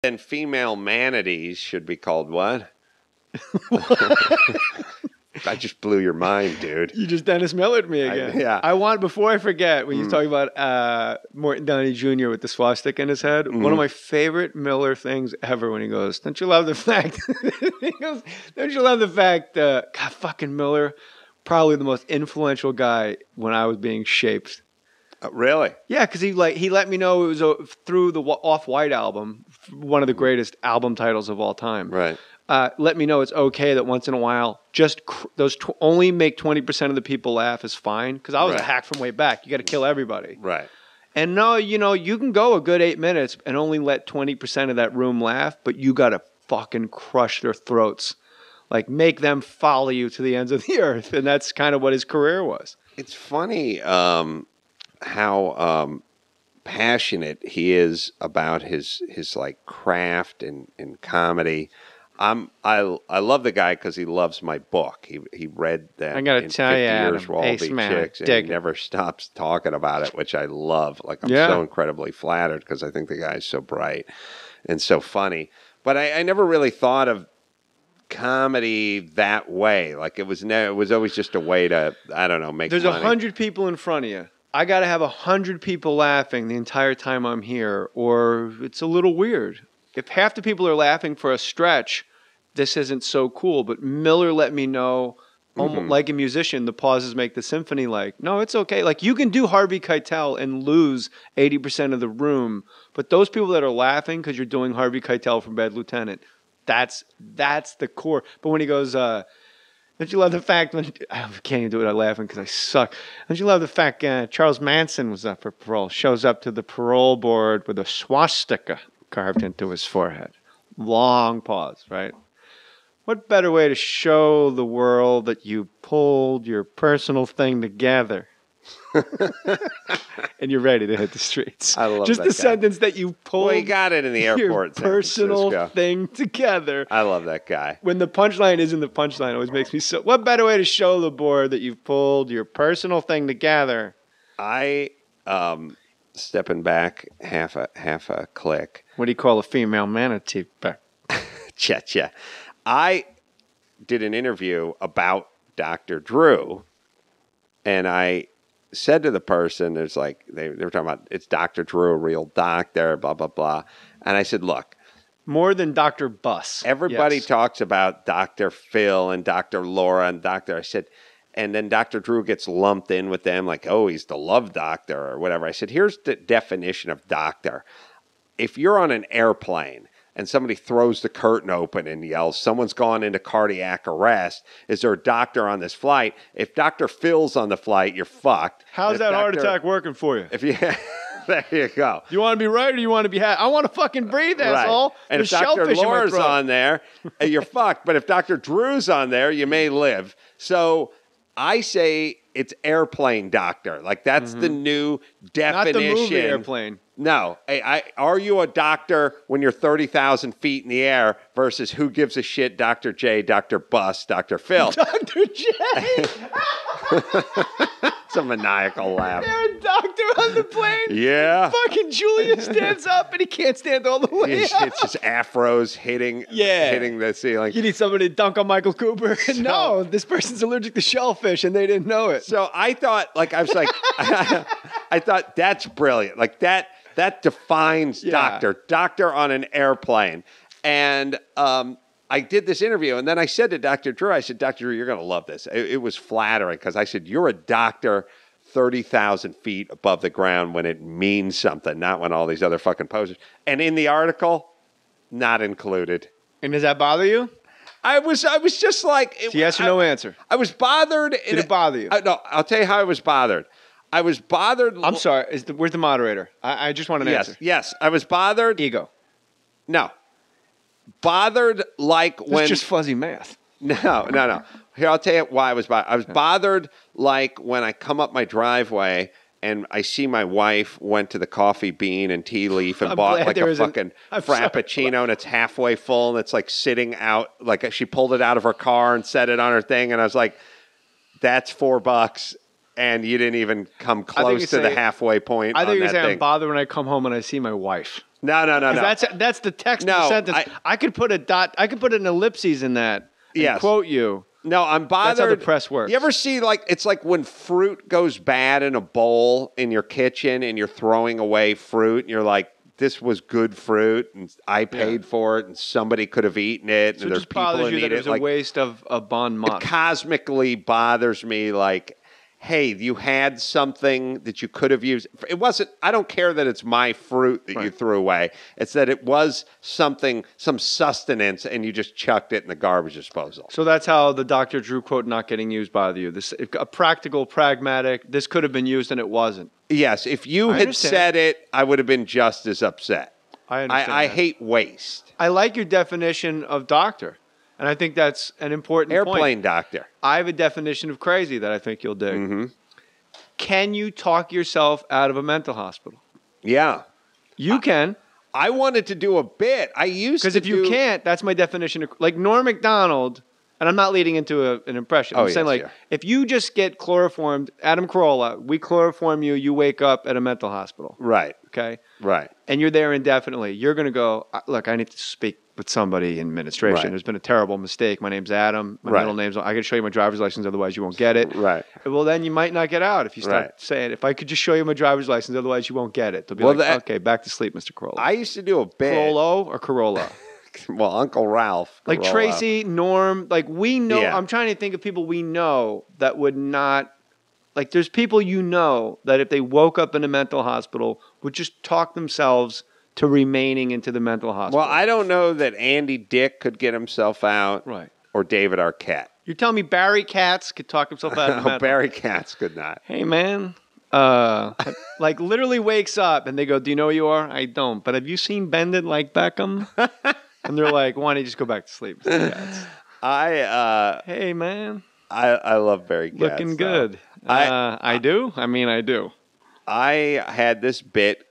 Then female manatees should be called what? I just blew your mind, dude. You just Dennis Millered me again. I want, before I forget, when you talk about Morton Downey Jr. with the swastika in his head, one of my favorite Miller things ever when he goes, don't you love the fact, he goes, don't you love the fact, God, fucking Miller, probably the most influential guy when I was being shaped. Really? Yeah, because he let me know it was through the Off-White album, one of the greatest album titles of all time. Right. Let me know it's okay that once in a while, just only make 20% of the people laugh is fine. Because I was a hack from way back. You got to kill everybody. Right. And no, you can go a good 8 minutes and only let 20% of that room laugh, but you got to fucking crush their throats. Like, make them follow you to the ends of the earth. And that's kind of what his career was. It's funny how passionate he is about his like craft and comedy. I love the guy because he loves my book. He read that I gotta in tell 50 you, years Adam, for all Ace the Man, chicks, and he never stops talking about it, which I love. Like, I'm so incredibly flattered because I think the guy's so bright and so funny. But I never really thought of comedy that way. Like, it was always just a way to, I don't know, make There's money. 100 people in front of you. I got to have 100 people laughing the entire time I'm here, or it's a little weird. If half the people are laughing for a stretch, this isn't so cool. But Miller let me know, like a musician, the pauses make the symphony. Like, no, it's okay. Like, you can do Harvey Keitel and lose 80% of the room, but those people that are laughing because you're doing Harvey Keitel from Bad Lieutenant, that's the core. But when he goes, don't you love the fact when I can't even do it without laughing because I suck. Don't you love the fact Charles Manson was up for parole? Shows up to the parole board with a swastika carved into his forehead. Long pause, right? What better way to show the world that you pulled your personal thing together? And you're ready to hit the streets. I love just that the guy. Sentence that you pulled. Well, he got it in the airport. Your personal thing together. I love that guy. When the punchline isn't the punchline, it always makes me so. What better way to show the board that you've pulled your personal thing together? I stepping back half a click. What do you call a female manatee? Cha. I did an interview about Dr. Drew, and I said to the person, there's like they were talking about it's Dr. Drew, a real doctor, blah blah blah, and I said, look, more than Dr. Buss. Everybody talks about Dr. Phil and Dr. Laura and Dr. I said, and then Dr. Drew gets lumped in with them, like, oh, he's the love doctor or whatever. I said, here's the definition of doctor. If you're on an airplane and somebody throws the curtain open and yells, someone's gone into cardiac arrest, is there a doctor on this flight? If Dr. Phil's on the flight, you're fucked. How's that heart attack working for you? If you, there you go. Do you want to be right or do you want to be I want to fucking breathe, asshole. And if Dr. Laura's on there, you're fucked. But if Dr. Drew's on there, you may live. So I say it's airplane doctor. Like, that's the new definition. Not the movie Airplane. No. Are you a doctor when you're 30,000 feet in the air versus who gives a shit, Dr. J, Dr. Buss, Dr. Phil? Dr. J! It's a maniacal laugh. They're a doctor on the plane. Yeah. Fucking Julia stands up and he can't stand all the way up. It's just afros hitting the ceiling. You need somebody to dunk on Michael Cooper. No, this person's allergic to shellfish and they didn't know it. So I thought, I thought that's brilliant. Like, that defines doctor on an airplane. And I did this interview, and then I said to Dr. Drew, I said, Dr. Drew, you're going to love this. It was flattering because I said, you're a doctor 30,000 feet above the ground when it means something, not when all these other fucking posers. And in the article, not included. And does that bother you? I was just like... yes or no answer. I was bothered. Did it bother you? No, I'll tell you how I was bothered. I was bothered... I'm sorry. Where's the moderator? I just want an answer. Yes, I was bothered... Ego. No. Bothered like when... It's just fuzzy math. No. Here, I'll tell you why I was bothered. I was bothered like when I come up my driveway and I see my wife went to the Coffee Bean and Tea Leaf and bought like a fucking Frappuccino and it's halfway full and it's like sitting out, like she pulled it out of her car and set it on her thing. And I was like, that's $4. and you didn't even come you close to the say- halfway point. I think you're that saying thing. I'm bothered when I come home and I see my wife. No. 'Cause that's the text of the No, sentence. I could put a dot. I could put an ellipses in that. And Yes. quote you. No, I'm bothered. That's how the press works. You ever see it's like when fruit goes bad in a bowl in your kitchen and you're throwing away fruit and you're like, this was good fruit and I paid for it and somebody could have eaten it So and it there's just people bothers who you need that it was it. a waste of a bon mot. It cosmically bothers me like, hey, you had something that you could have used. It wasn't, I don't care that it's my fruit that you threw away. It's that it was something, some sustenance, and you just chucked it in the garbage disposal. So that's how the Dr. Drew quote not getting used bother you. This a practical, pragmatic. This could have been used and it wasn't. Yes, if you had understand. said it, I would have been just as upset. I understand. I that. hate waste. I like your definition of doctor, and I think that's an important Airplane point. doctor. I have a definition of crazy that I think you'll dig. Mm-hmm. Can you talk yourself out of a mental hospital? Yeah. You can. I wanted to do a bit. I used to Because if you can't, that's my definition of like Norm Macdonald. And I'm not leading into an impression. I'm saying yes, yeah. if you just get chloroformed, Adam Carolla, we chloroform you, you wake up at a mental hospital. Right. Okay. Right. And you're there indefinitely. You're going to go, look, I need to speak with somebody in administration. Right. There's been a terrible mistake. My name's Adam. My Right. middle name's, I can show you my driver's license, otherwise you won't get it. Right. Well, then you might not get out if you start Right. saying, if I could just show you my driver's license, otherwise you won't get it. They'll be Well, like, okay, back to sleep, Mr. Carolla. I used to do a bit. Carollo or Carolla? Well, Uncle Ralph. Like Carolla. Tracy, Norm, like we know. Yeah. I'm trying to think of people we know that would not. Like there's people you know that if they woke up in a mental hospital would just talk themselves to remaining into the mental hospital. Well, I don't know that Andy Dick could get himself out. Right. Or David Arquette. You're telling me Barry Katz could talk himself out of the No, mental. Barry Katz could not. Hey man, like literally wakes up and they go, "Do you know who you are?" I don't. But have you seen Bend It Like Beckham? And they're like, "Why don't you just go back to sleep?" Mr. Katz? Hey man, I love Barry Katz. looking though. good. I do. I mean, I do. I had this bit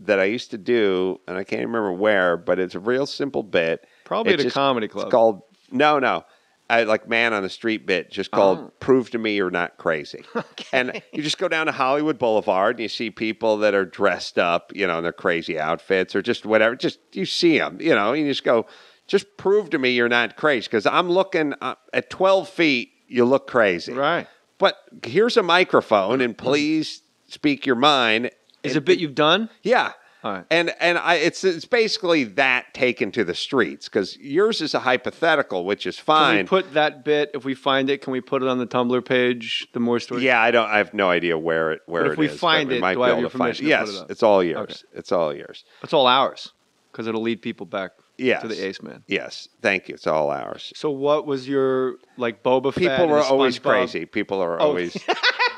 that I used to do, and I can't remember where, but it's a real simple bit. Probably It's at a comedy club. It's called no. I like man on the street bit, just called "Prove to Me You're Not Crazy." Okay. And you just go down to Hollywood Boulevard and you see people that are dressed up, in their crazy outfits or just whatever. Just you see them, and you just go, just prove to me you're not crazy because I'm looking at 12 feet. You look crazy, Right. But here's a microphone, and please speak your mind. Is it a bit you've done? Yeah. All right. And it's basically that taken to the streets because yours is a hypothetical, which is Can fine. we put that bit, if we find it, can we put it on the Tumblr page, the Mohr Stories? Yeah, I have no idea where it if we is, but find we it, might do be I have able your to find permission to Yes, put it up? it's all yours. Okay. It's all yours. It's all ours because it'll lead people back Yes. to the Ace Man. Yes, thank you. It's all ours. So what was your, like, Boba Fett? People are and always SpongeBob? crazy. People are always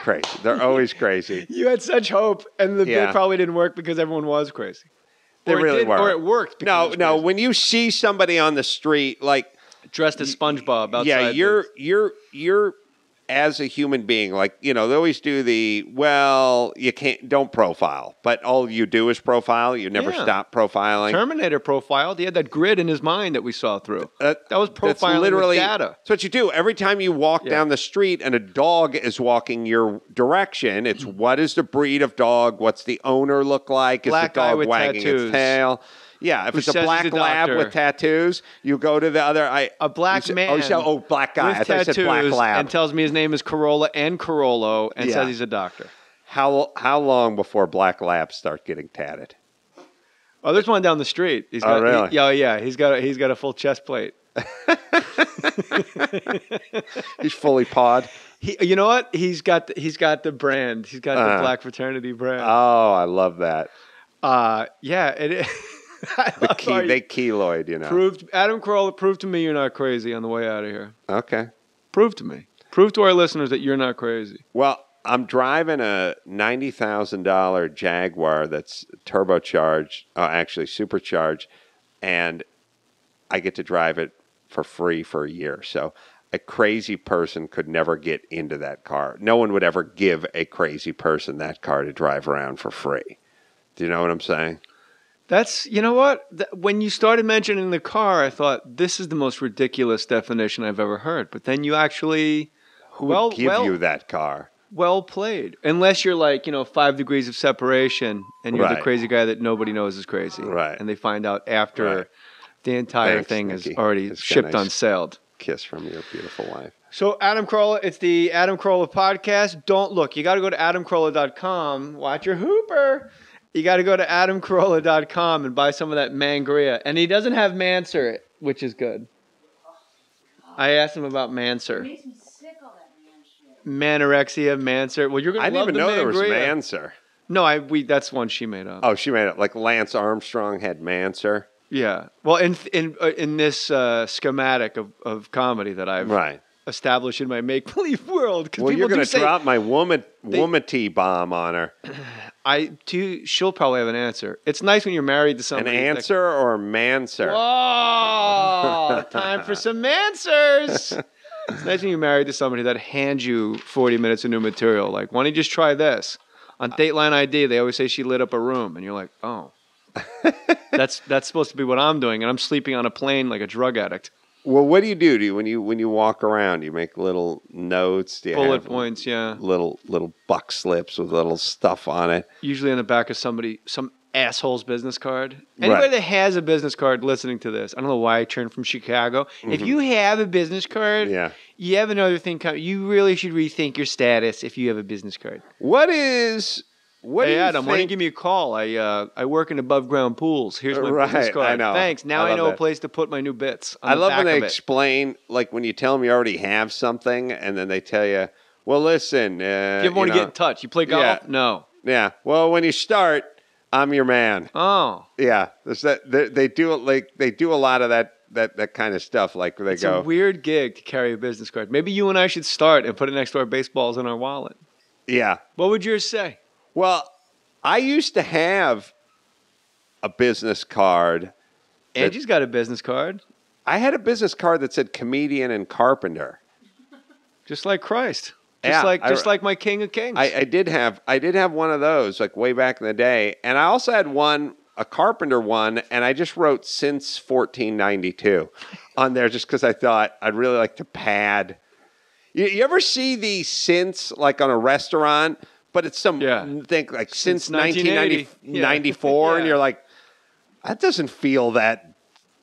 crazy. They're always crazy. You had such hope, and the Yeah. bit probably didn't work because everyone was crazy. They Or it really did- were. Or it worked. because it was No. crazy. When you see somebody on the street, like Dressed as SpongeBob outside. yeah, you're as a human being, like they always do you don't profile, but all you do is profile. You never Yeah. stop profiling. Terminator profiled. He had that grid in his mind that we saw through. That was That's profiling literally with data. That's what you do every time you walk down the street and a dog is walking your direction. It's what is the breed of dog? What's the owner look like? Is Black the guy dog with wagging tattoos. its tail? Yeah, if Who it's a says black he's a lab doctor. with tattoos, you go to the other. A black man. Black guy. With I thought you said black tattoos lab. and tells me his name is Carolla and Carollo and Yeah. says he's a doctor. How long before black labs start getting tatted? Oh, there's one down the street. He's got, really? yeah. He's got a full chest plate. He's fully pawed. You know what? He's got the brand. He's got the black fraternity brand. Oh, I love that. Yeah, it is. They keloid, Adam Carolla, prove to me you're not crazy on the way out of here. Okay. Prove to me. Prove to our listeners that you're not crazy. Well, I'm driving a $90,000 Jaguar that's turbocharged, actually supercharged, and I get to drive it for free for a year. So a crazy person could never get into that car. No one would ever give a crazy person that car to drive around for free. Do you know what I'm saying? That's, you know what? When you started mentioning the car, I thought, this is the most ridiculous definition I've ever heard. But then you actually... Who would give you that car? well played. Unless you're like, 5 degrees of separation and you're the Right. crazy guy that nobody knows is crazy. Right. And they find out after Right. the entire Thanks, thing Nikki. is already It's got a shipped nice unsailed. kiss from your beautiful wife. So Adam Carolla, it's the Adam Carolla podcast. Don't look. You got to go to adamcarolla.com. Watch your hooper. You got to go to adamcarolla.com and buy some of that Mangria. And he doesn't have Manser, which is good. I asked him about Manser. It makes me sick, all that man shit. Manorexia, Manser. Well, you're going I to didn't love even the know there was Mangria. Manser. No, that's one she made up. Oh, she made it like Lance Armstrong had Manser. Yeah. Well, in this schematic of comedy that I've Right. established in my make-believe world. 'Cause Well, people you're going do to say- drop my woman-tea bomb on her. She'll probably have an answer. It's nice when you're married to An somebody. answer or Manser? Whoa! Time for some answers. It's nice when you're married to somebody that hands you 40 minutes of new material. Like, why don't you just try this? On Dateline ID, they always say she lit up a room, and you're like, oh, that's supposed to be what I'm doing, and I'm sleeping on a plane like a drug addict. Well, what do you do? When you walk around? Do you make little notes? Do you Bullet have points, yeah. little buck slips with little stuff on it? Usually on the back of some asshole's business card. Anybody Right. that has a business card listening to this, I don't know why I turned from Chicago. If you have a business card, Yeah. you have another thing coming. You really should rethink your status if you have a business card. What do Hey you Adam, why don't you think? give me a call? I work in above ground pools. Here's my business Right, card. I know. Thanks. Now I I, love know a that. place to put my new bits. On I the love back when they of it. explain, like when you tell them you already have something, and then they tell you, "Well, listen, If you ever want to get in touch, you play golf? Yeah. No. Yeah. Well, when you start, I'm your man." Oh, Yeah. There's that. They do it like they do a lot of that kind of stuff. Like they it's go, a weird gig to carry a business card. Maybe you and I should start and put it next to our baseballs in our wallet. yeah. What would yours say? Well, I used to have a business card. Angie's got a business card, I had a business card that said comedian and carpenter. just like Christ. Yeah, Just like my King of Kings. I did have one of those like way back in the day, and I also had a carpenter one, and I just wrote since 1492 on there just because I thought I'd really like to pad. You ever see the since like on a restaurant, but it's some think like since 1994, Yeah. and you're like, that doesn't feel that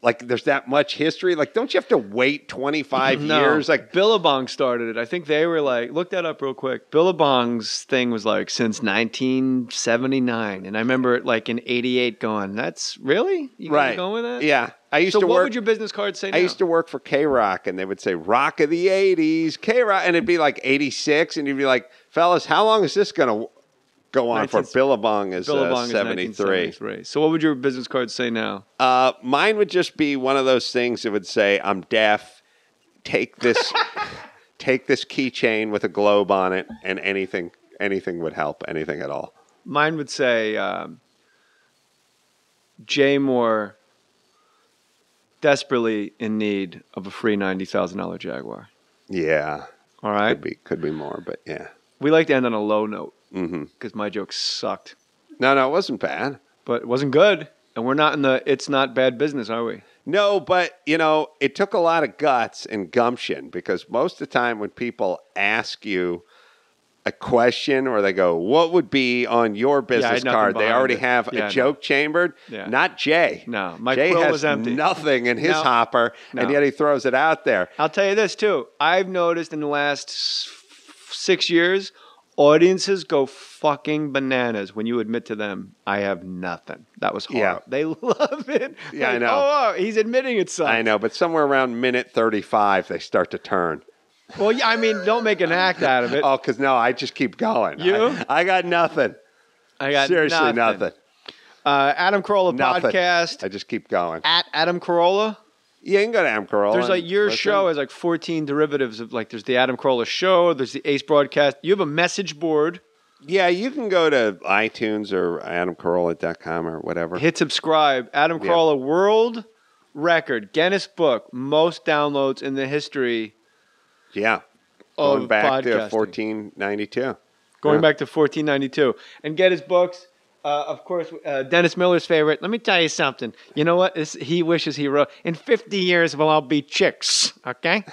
like there's that much history. Like, don't you have to wait 25 years? Like Billabong started it. I think they were like, look that up real quick. Billabong's thing was like since 1979, and I remember it like in '88 going, "That's really you right, going with that?" Yeah, I used So to what work. would your business card say? I used to work for K-Rock, and they would say "Rock of the '80s," K-Rock, and it'd be like '86, and you'd be like, "Fellas, how long is this going to go on for?" Billabong is 73. 1973. So what would your business card say now? Mine would just be one of those things that would say, "I'm deaf. Take this, take this keychain with a globe on it, and anything would help. Anything at all." Mine would say, Jay Mohr desperately in need of a free $90,000 Jaguar. Yeah, All right. could be more, but yeah. We like to end on a low note Mm-hmm. because my joke sucked, No, it wasn't bad. but it wasn't good. And we're not in the it's not bad business, are we? No, but, it took a lot of guts and gumption because most of the time when people ask you a question or they go, what would be on your business nothing card? They behind already it. have Yeah, a no. joke chambered. Yeah. Not Jay. No, my Jay quill has was empty. nothing in his No. hopper, No. and yet he throws it out there. I'll tell you this, too. I've noticed in the last 6 years, audiences go fucking bananas when you admit to them, I have nothing. That was horrible. Yeah. They love it. Yeah, I Like, know. Oh, he's admitting it sucks. I know, but somewhere around minute 35, they start to turn. Well, yeah, I mean, don't make an act out of it. Oh, because no, I just keep going. You? I got nothing. I got Seriously, nothing. Adam Carolla Nothing. podcast I just keep going. at Adam Carolla. You can go to Adam Carolla. There's like and your listen. show has like 14 derivatives of like there's the Adam Carolla show, there's the Ace broadcast. You have a message board. Yeah, you can go to iTunes or adamcarolla.com or whatever. Hit subscribe. Adam Yeah. Carolla world record Guinness Book most downloads in the history Yeah. of Going back to podcasting. 1492. Going Yeah. back to 1492 and get his books. Of course, Dennis Miller's favorite. Let me tell you something. You know what? He wishes he wrote, in 50 years, we'll all be chicks, okay?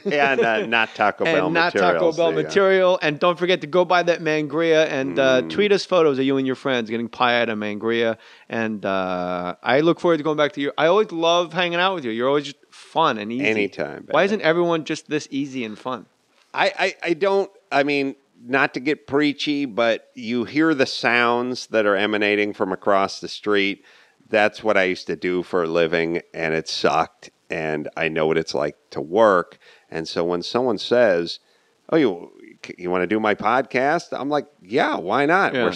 And not Taco Bell and not material. Taco Bell material. And don't forget to go buy that mangria and tweet us photos of you and your friends getting pie at a mangria. And I look forward to going back to you. I always love hanging out with you. You're always just fun and easy. Anytime. Why isn't everyone just this easy and fun? I don't, I mean, not to get preachy, but you hear the sounds that are emanating from across the street. That's what I used to do for a living, and it sucked. And I know what it's like to work. And so when someone says, "Oh, you want to do my podcast?" I'm like, "Yeah, why not?" Yeah. We're